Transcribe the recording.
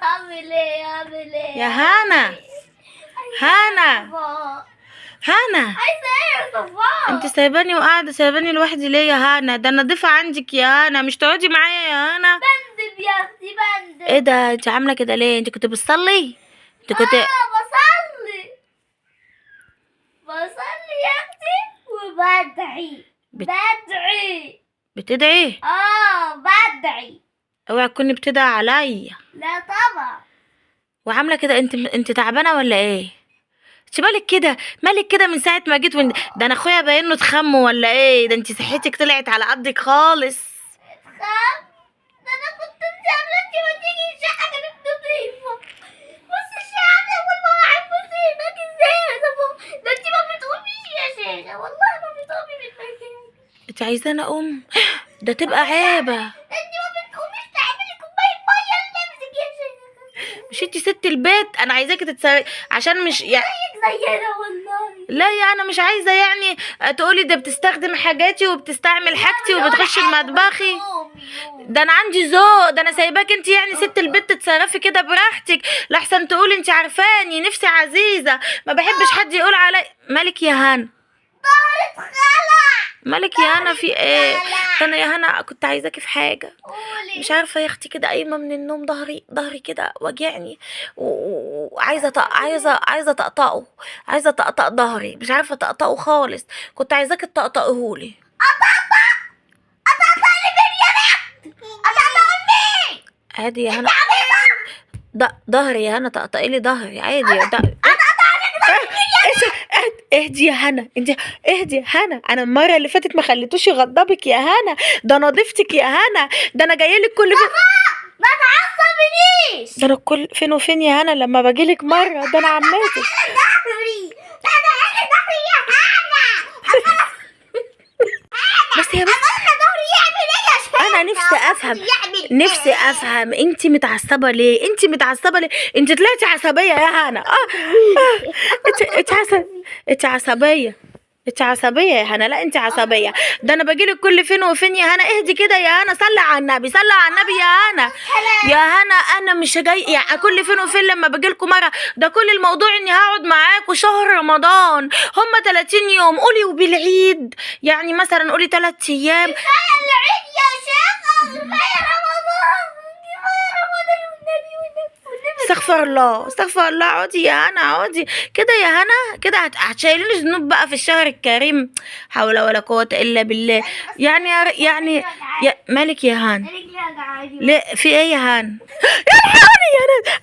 اعمل ايه اعمل ايه يا هانا. هانا. هانا عايزه ايه يا صفاء؟ انت سايباني وقاعده سايباني لوحدي ليه يا هانا؟ ده انا ضيفه عندك يا هانا، مش تقعدي معايا يا هانا؟ بندب يا اختي بندب. ايه ده انت عامله كده ليه؟ انت كنت بتصلي؟ انت كنت بصلي يا اختي وبدعي بدعي. بتدعي؟ بدعي. اوعي تكوني بتدعي عليا. لا طبعا. وعامله كده انت تعبانه ولا ايه؟ انت مالك كده من ساعه ما جيت ده انا اخويا باين له اتخم ولا ايه؟ ده انت صحتك طلعت على قدك خالص. اتخم؟ ده انا كنت انت قبل انت ما تيجي الشقه كانت نضيفه. بص الشقه اول ما واحد بصي هناك ازاي يا صفا؟ ده انت ما بتقوميش يا شيخه والله ما بتقومي من مكانك. انت عايزاني اقوم؟ ده تبقى عيبه. انت ما بتقوميش تعملي كوبايه ميه لنفسك يا شيخه. مش انت ست البيت؟ انا عايزاكي تتسوي عشان مش زيك زينا والله. لا يا انا مش عايزه يعني تقولي ده بتستخدم حاجاتي وبتستعمل حاجتي وبتخش مطبخي. ده انا عندي ذوق، ده انا سايباك انت يعني ست البيت تتصرفي كده براحتك، لاحسن تقولي انت عارفاني نفسي عزيزه ما بحبش حد يقول علي. مالك يا هنا؟ ضهري اتخلع. مالك يا هنا في ايه؟ ده انا يا هنا كنت عايزاكي في حاجه. قولي. مش عارفه يا اختي كده قايمه من النوم ظهري كده واجعني وعايزه عايزه اطقطقه ظهري، مش عارفه اطقطقه خالص. كنت عايزاكي تطقطقهولي. اطقطق اللي فين يا بنت؟ اطقطق لمين؟ عادي يا هنا. ظهري يا هنا طقطقي لي ظهري عادي يا اهدي يا هنا، انت اهدي يا هنا. انا المره اللي فاتت ما خليتوش يغضبك يا هنا، ده انا ضيفتك يا هنا، ده انا جايلك كل ما تعصبنيش. ده انا كل فين وفين يا هنا لما باجيلك مره، ده انا عماتك. ظهري ظهري يا هنا. بس يا بس ظهري يعمل ايه يا شيخ؟ انا نفسي افهم انت متعصبه ليه؟ انت طلعتي عصبيه يا هنا. انت عصبيه يا هنا. لا انت عصبيه، ده انا باجيلك كل فين وفين يا هنا. اهدي كده يا هنا، صلي على النبي يا هنا. يا هنا انا مش جاي يعني كل فين وفين لما باجيلكوا مره، ده كل الموضوع اني هقعد معاكوا شهر رمضان هم 30 يوم، قولي وبالعيد يعني مثلا قولي 3 ايام. كفايه العيد يا شيخ، كفايه رمضان والنبي. استغفر الله. اقعدي يا هنا اقعدي كده يا هنا كده، هتشيليني ذنوب بقى في الشهر الكريم. حول ولا قوة الا بالله. يعني مالك يا هنا؟ ليه في ايه يا هنا؟ الحقوني يا هنا.